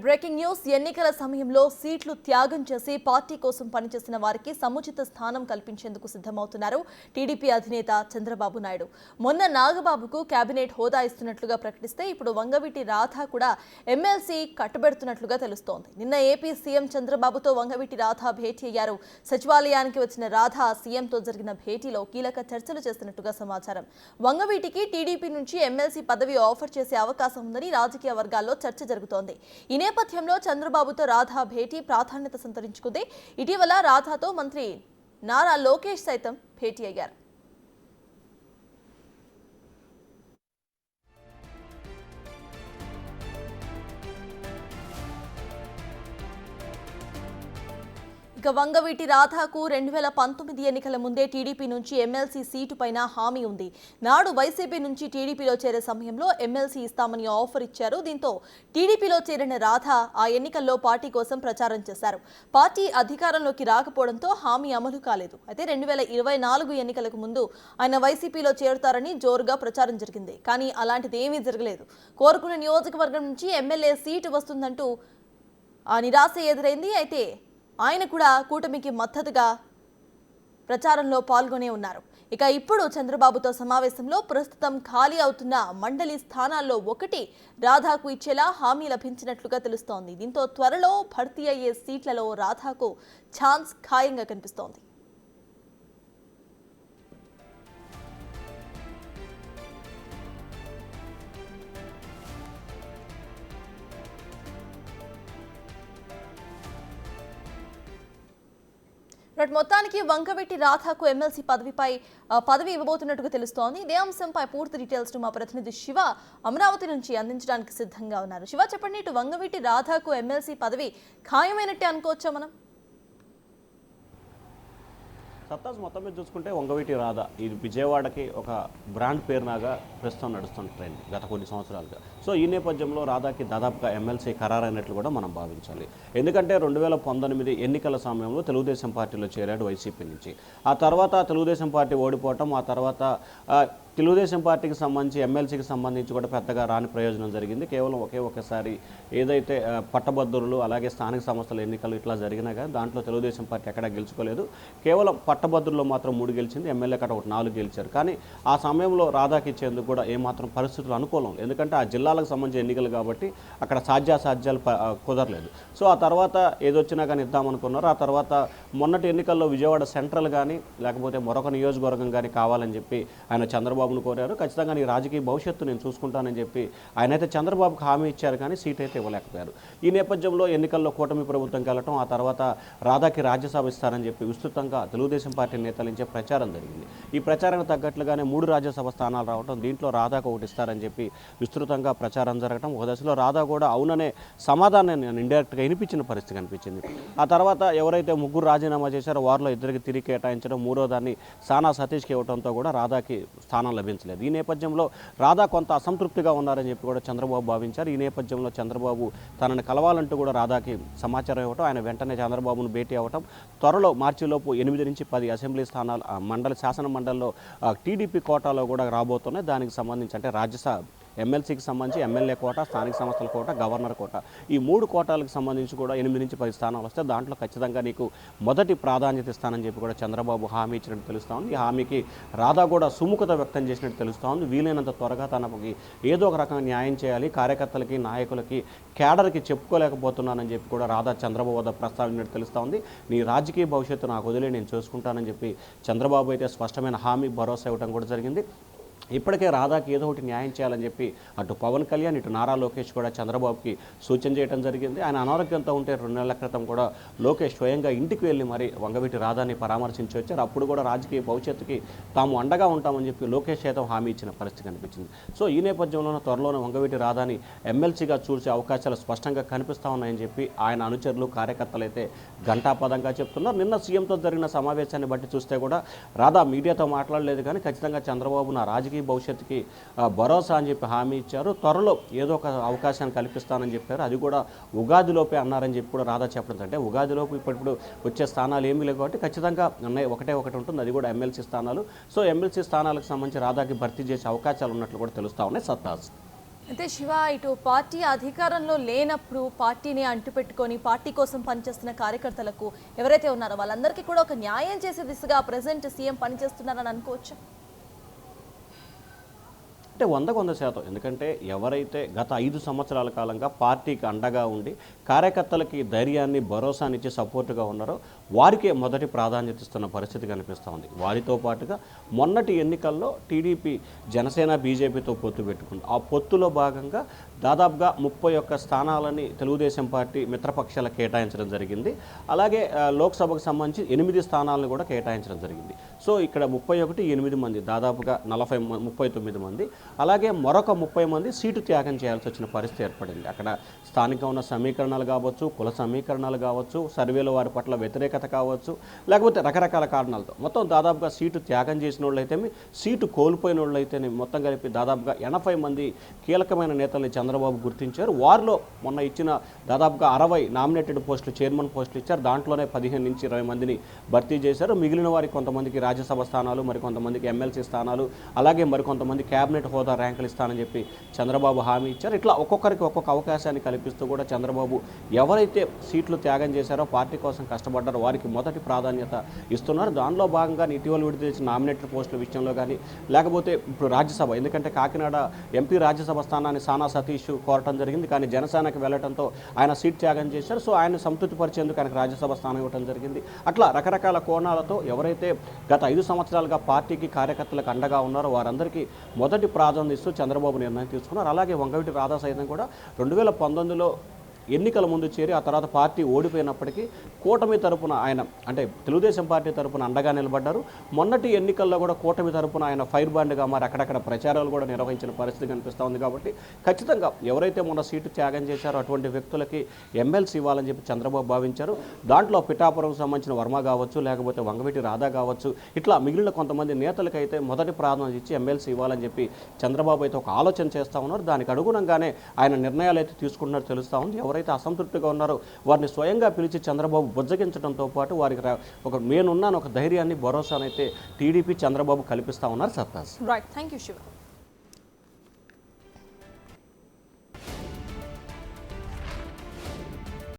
Breaking news. ఎన్నికల సమయంలో సీట్లు త్యాగం చేసి పార్టీ కోసం పనిచేసిన వారికి సముచిత స్థానం కల్పించేందుకు సిద్ధమవుతున్నారు టీడీపీ అధినేత చంద్రబాబు నాయుడు. మొన్న నాగబాబుకు కేబినెట్ హోదా ఇస్తున్నట్లుగా ప్రకటిస్తే ఇప్పుడు వంగవీటి రాధ కూడా ఎమ్మెల్సీ కట్టబెడుతున్నట్లుగా తెలుస్తోంది. నిన్న ఏపీ సీఎం చంద్రబాబుతో వంగవీటి రాధ భేటీ అయ్యారు. సచివాలయానికి వచ్చిన రాధ సీఎంతో జరిగిన భేటీలో కీలక చర్చలు చేస్తున్నట్టుగా సమాచారం. వంగవీటికి టీడీపీ నుంచి ఎమ్మెల్సీ పదవి ఆఫర్ చేసే అవకాశం ఉందని రాజకీయ వర్గాల్లో చర్చ జరుగుతోంది. ఈ నేపథ్యంలో చంద్రబాబుతో రాధా భేటీ ప్రాధాన్యత సంతరించుకుంది. ఇటీవల రాధాతో మంత్రి నారా లోకేష్ సైతం భేటీ అయ్యారు. ఇక వంగవీటి రాధాకు 2019 ఎన్నికల ముందే టీడీపీ నుంచి ఎమ్మెల్సీ సీటు పైన హామీ ఉంది. నాడు వైసీపీ నుంచి టీడీపీలో చేరే సమయంలో ఎమ్మెల్సీ ఇస్తామని ఆఫర్ ఇచ్చారు. దీంతో టీడీపీలో చేరిన రాధ ఆ ఎన్నికల్లో పార్టీ కోసం ప్రచారం చేశారు. పార్టీ అధికారంలోకి రాకపోవడంతో హామీ అమలు కాలేదు. అయితే 2024 ఎన్నికలకు ముందు ఆయన వైసీపీలో చేరుతారని జోరుగా ప్రచారం జరిగింది. కానీ అలాంటిది ఏమీ జరగలేదు. కోరుకున్న నియోజకవర్గం నుంచి ఎమ్మెల్యే సీటు వస్తుందంటూ ఆ నిరాశ ఎదురైంది. అయితే ఆయన కూడా కూటమికి మద్దతుగా ప్రచారంలో పాల్గొనే ఉన్నారు. ఇక ఇప్పుడు చంద్రబాబుతో సమావేశంలో ప్రస్తుతం ఖాళీ అవుతున్న మండలి స్థానాల్లో ఒకటి రాధాకు ఇచ్చేలా హామీ లభించినట్లుగా తెలుస్తోంది. దీంతో త్వరలో భర్తీ అయ్యే సీట్లలో రాధాకు ఛాన్స్ ఖాయంగా కనిపిస్తోంది. మొత్తానికి వంగవీటి రాధాకు ఎమ్మెల్సీ పదవి ఇవ్వబోతున్నట్టుగా తెలుస్తోంది. ఇదే అంశంపై పూర్తి డీటెయిల్స్ మా ప్రతినిధి శివ అమరావతి నుంచి అందించడానికి సిద్ధంగా ఉన్నారు. శివ, చెప్పండి, ఇటు వంగవీటి రాధాకు ఎమ్మెల్సీ పదవి ఖాయమైనట్టే అనుకోవచ్చా మనం? సత్తాస్ మొత్తం మీద చూసుకుంటే వంగవీటి రాధ ఇది విజయవాడకి ఒక బ్రాండ్ పేరునాగా ప్రస్తుతం నడుస్తున్న ట్రెండ్ గత కొన్ని సంవత్సరాలుగా. సో ఈ నేపథ్యంలో రాధాకి దాదాపుగా ఎమ్మెల్సీ ఖరారైనట్లు కూడా మనం భావించాలి. ఎందుకంటే 2019 ఎన్నికల సమయంలో తెలుగుదేశం పార్టీలో చేరాడు వైసీపీ నుంచి. ఆ తర్వాత తెలుగుదేశం పార్టీ ఓడిపోవటం, ఆ తర్వాత తెలుగుదేశం పార్టీకి సంబంధించి ఎమ్మెల్సీకి సంబంధించి కూడా పెద్దగా రాని ప్రయోజనం జరిగింది. కేవలం ఒకసారి ఏదైతే పట్టభద్రులు అలాగే స్థానిక సంస్థల ఎన్నికలు ఇట్లా జరిగినా కానీ దాంట్లో తెలుగుదేశం పార్టీ ఎక్కడా గెలుచుకోలేదు. కేవలం పట్టభద్రుల్లో మాత్రం 3 గెలిచింది, ఎమ్మెల్యే కట్ట ఒకటి 4 గెలిచారు. కానీ ఆ సమయంలో రాధాకి ఇచ్చేందుకు కూడా ఏమాత్రం పరిస్థితులు అనుకూలం, ఎందుకంటే ఆ జిల్లాలకు సంబంధించిన ఎన్నికలు కాబట్టి అక్కడ సాధ్యాసాధ్యాలు కుదరలేదు. సో ఆ తర్వాత ఏదొచ్చినా కానీ ఇద్దామనుకున్నారు. ఆ తర్వాత మొన్నటి ఎన్నికల్లో విజయవాడ సెంట్రల్ కానీ లేకపోతే మరొక నియోజకవర్గం కానీ కావాలని చెప్పి ఆయన చంద్రబాబును కోరారు. ఖచ్చితంగా నీ రాజకీయ భవిష్యత్తు నేను చూసుకుంటానని చెప్పి ఆయన అయితే చంద్రబాబుకు హామీ ఇచ్చారు, కానీ సీట్ అయితే ఇవ్వలేకపోయారు. ఈ నేపథ్యంలో ఎన్నికల్లో కూటమి ప్రభుత్వంకి వెళ్ళటం, ఆ తర్వాత రాధాకి రాజ్యసభ ఇస్తారని చెప్పి విస్తృతంగా తెలుగుదేశం పార్టీ నేతల నుంచే ప్రచారం జరిగింది. ఈ ప్రచారానికి తగ్గట్లుగానే 3 రాజ్యసభ స్థానాలు రావడం, దీంట్లో రాధాకు ఒకటి ఇస్తారని చెప్పి విస్తృతంగా ప్రచారం జరగడం, ఒక దశలో రాధా కూడా అవుననే సమాధానాన్ని ఇండైరెక్ట్గా వినిపించిన పరిస్థితి కనిపించింది. ఆ తర్వాత ఎవరైతే 3 రాజీనామా చేశారో వారిలో 2కి తిరిగి కేటాయించడం, 3వ దాన్ని సానా సతీష్కి ఇవ్వడంతో కూడా రాధాకి స్థానం లభించలేదు. ఈ నేపథ్యంలో రాధా కొంత అసంతృప్తిగా ఉన్నారని చెప్పి కూడా చంద్రబాబు భావించారు. ఈ నేపథ్యంలో చంద్రబాబు తనని కలవాలంటూ కూడా రాధాకి సమాచారం ఇవ్వటం, ఆయన వెంటనే చంద్రబాబును భేటీ అవ్వటం, త్వరలో మార్చిలోపు 8 నుంచి 10 అసెంబ్లీ స్థానాలు శాసన మండలిలో టీడీపీ కోటాలో కూడా రాబోతున్నాయి. దానికి సంబంధించి అంటే రాజ్యసభ ఎమ్మెల్సీకి సంబంధించి ఎమ్మెల్యే కోట, స్థానిక సంస్థల కోట, గవర్నర్ కోట, ఈ 3 కోటాలకు సంబంధించి కూడా 8 నుంచి 10 స్థానాలు వస్తే దాంట్లో ఖచ్చితంగా నీకు మొదటి ప్రాధాన్యత ఇస్తానని చెప్పి కూడా చంద్రబాబు హామీ ఇచ్చినట్టు తెలుస్తూ ఉంది. ఈ హామీకి రాధా కూడా సుముఖత వ్యక్తం చేసినట్టు తెలుస్తూ ఉంది. వీలైనంత త్వరగా తనకి ఏదో ఒక రకంగా న్యాయం చేయాలి, కార్యకర్తలకి నాయకులకి కేడర్కి చెప్పుకోలేకపోతున్నానని చెప్పి కూడా రాధా చంద్రబాబు వద్ద ప్రస్తావించినట్టు తెలుస్తూ ఉంది. నీ రాజకీయ భవిష్యత్తు నాకు వదిలే నేను చూసుకుంటానని చెప్పి చంద్రబాబు అయితే స్పష్టమైన హామీ భరోసా ఇవ్వడం కూడా జరిగింది. ఇప్పటికే రాధాకి ఏదో ఒకటి న్యాయం చేయాలని చెప్పి అటు పవన్ కళ్యాణ్ ఇటు నారా లోకేష్ కూడా చంద్రబాబుకి సూచన చేయడం జరిగింది. ఆయన అనారోగ్యంతో ఉంటే 2 నెలల క్రితం కూడా లోకేష్ స్వయంగా ఇంటికి వెళ్ళి మరి వంగవీటి రాధాని పరామర్శించి వచ్చారు. అప్పుడు కూడా రాజకీయ భవిష్యత్తుకి తాము అండగా ఉంటామని చెప్పి లోకేష్ అయితే హామీ ఇచ్చిన పరిస్థితి కనిపించింది. సో ఈ నేపథ్యంలోనే త్వరలోనే వంగవీటి రాధాని ఎమ్మెల్సీగా చూసే అవకాశాలు స్పష్టంగా కనిపిస్తూ ఉన్నాయని చెప్పి ఆయన అనుచరులు కార్యకర్తలు అయితే ఘంటాపదంగా చెప్తున్నారు. నిన్న సీఎంతో జరిగిన సమావేశాన్ని బట్టి చూస్తే కూడా రాధా మీడియాతో మాట్లాడలేదు, కానీ ఖచ్చితంగా చంద్రబాబు నా రాజకీయ భవిష్యత్తుకి భరోసా అని చెప్పి హామీ ఇచ్చారు. త్వరలో ఏదో ఒక అవకాశాన్ని కల్పిస్తానని చెప్పారు. అది కూడా ఉగాదిలోపే అన్నారని చెప్పి కూడా రాధా చెప్పడం, అంటే ఉగాదిలోపు ఇప్పుడు వచ్చే స్థానాలు ఏమీ లేవు కాబట్టి ఖచ్చితంగా ఒకటి ఉంటుంది, అది కూడా ఎమ్మెల్సీ స్థానాలు. సో ఎమ్మెల్సీ స్థానాలకు సంబంధించి రాధాకి భర్తీ చేసే అవకాశాలు ఉన్నట్లు కూడా తెలుస్తూ ఉన్నాయి. సత్తాస్. అయితే శివ, ఇటు పార్టీ అధికారంలో లేనప్పుడు పార్టీని అంటుపెట్టుకొని పార్టీ కోసం పనిచేస్తున్న కార్యకర్తలకు ఎవరైతే ఉన్నారో వాళ్ళందరికీ కూడా ఒక న్యాయం చేసే దిశగా ప్రెసెంట్ సీఎం పనిచేస్తున్నారని అనుకోవచ్చు. అంటే 100% ఎందుకంటే ఎవరైతే గత 5 సంవత్సరాల కాలంగా పార్టీకి అండగా ఉండి కార్యకర్తలకి ధైర్యాన్ని భరోసానిచ్చి సపోర్టుగా ఉన్నారో వారికే మొదటి ప్రాధాన్యత ఇస్తున్న పరిస్థితి కనిపిస్తూ ఉంది. వారితో పాటుగా మొన్నటి ఎన్నికల్లో టీడీపీ జనసేన బీజేపీతో పొత్తు పెట్టుకుంది. ఆ పొత్తులో భాగంగా దాదాపుగా 31 స్థానాలని తెలుగుదేశం పార్టీ మిత్రపక్షాలకు కేటాయించడం జరిగింది. అలాగే లోక్సభకు సంబంధించి 8 స్థానాలను కూడా కేటాయించడం జరిగింది. సో ఇక్కడ 31, 8 మంది దాదాపుగా 39 మంది, అలాగే మరొక 30 మంది సీటు త్యాగం చేయాల్సి వచ్చిన పరిస్థితి ఏర్పడింది. అక్కడ స్థానికంగా ఉన్న సమీకరణాలు కావచ్చు, కుల సమీకరణాలు కావచ్చు, సర్వేలో వారి పట్ల వ్యతిరేకత కావచ్చు, లేకపోతే రకరకాల కారణాలతో మొత్తం దాదాపుగా సీటు త్యాగం చేసిన వాళ్ళు అయితేమి, సీటు కోల్పోయిన వాళ్ళు అయితేనే మొత్తం కలిపి దాదాపుగా 80 మంది కీలకమైన నేతల్ని చంద్రబాబు గుర్తించారు. వారిలో మొన్న ఇచ్చిన దాదాపుగా 60 నామినేటెడ్ పోస్టులు, చైర్మన్ పోస్టులు ఇచ్చారు. దాంట్లోనే 15 నుంచి 20 మందిని భర్తీ చేశారు. మిగిలిన వారికి కొంతమందికి రాజ్యసభ స్థానాలు, మరికొంతమందికి ఎమ్మెల్సీ స్థానాలు, అలాగే మరికొంతమంది క్యాబినెట్ హోదా ర్యాంకులు ఇస్తానని చెప్పి చంద్రబాబు హామీ ఇచ్చారు. ఇట్లా ఒక్కొక్కరికి ఒక్కొక్క అవకాశాన్ని కల్పిస్తూ కూడా చంద్రబాబు ఎవరైతే సీట్లు త్యాగం చేశారో, పార్టీ కోసం కష్టపడ్డారో వారికి మొదటి ప్రాధాన్యత ఇస్తున్నారు. దానిలో భాగంగా ఇటీవల విడుదల చేసిన నామినేటెడ్ పోస్టుల విషయంలో కానీ, లేకపోతే ఇప్పుడు రాజ్యసభ, ఎందుకంటే కాకినాడ ఎంపీ రాజ్యసభ స్థానాన్ని సానా సతీష్ కోరటం జరిగింది. కానీ జనసేనకి వెళ్లడంతో ఆయన సీట్ త్యాగం చేశారు. సో ఆయన సంతృప్తిపరిచేందుకు ఆయనకు రాజ్యసభ స్థానం ఇవ్వడం జరిగింది. అట్లా రకరకాల కోణాలతో ఎవరైతే గత 5 సంవత్సరాలుగా పార్టీకి కార్యకర్తలకు అండగా ఉన్నారో వారందరికీ మొదటి ప్రాధాన్యత ఇస్తూ చంద్రబాబు నిర్ణయం తీసుకున్నారు. అలాగే వంగవీటి రాధా సైతం కూడా 2019లో ఎన్నికల ముందు చేరి ఆ తర్వాత పార్టీ ఓడిపోయినప్పటికీ కూటమి తరపున ఆయన, అంటే తెలుగుదేశం పార్టీ తరపున అండగా నిలబడ్డారు. మొన్నటి ఎన్నికల్లో కూడా కూటమి తరపున ఆయన ఫైర్ బాండ్గా మరి అక్కడక్కడ ప్రచారాలు కూడా నిర్వహించిన పరిస్థితి కనిపిస్తూ ఉంది. కాబట్టి ఖచ్చితంగా ఎవరైతే మొన్న సీటు త్యాగం చేశారో అటువంటి వ్యక్తులకి ఎమ్మెల్సీ ఇవ్వాలని చెప్పి చంద్రబాబు భావించారు. దాంట్లో పిఠాపురంకు సంబంధించిన వర్మ కావచ్చు, లేకపోతే వంగవీటి రాధా కావచ్చు, ఇట్లా మిగిలిన కొంతమంది నేతలకైతే మొదటి ప్రాధాన్యత ఇచ్చి ఎమ్మెల్సీ ఇవ్వాలని చెప్పి చంద్రబాబు అయితే ఒక ఆలోచన చేస్తూ ఉన్నారు. దానికి అనుగుణంగానే ఆయన నిర్ణయాలు అయితే తీసుకుంటున్నట్టు తెలుస్తూ ఉంది. ఎవరైతే అసంతృప్తిగా ఉన్నారో వారిని స్వయంగా పిలిచి చంద్రబాబు బుజ్జగించడంతో పాటు వారికి ఒక నేనున్నాను ఒక ధైర్యాన్ని, భరోసానైతే టీడీపీ చంద్రబాబు కల్పిస్తూ ఉన్నారు. సత్తాస్. Right, thank you Shiva.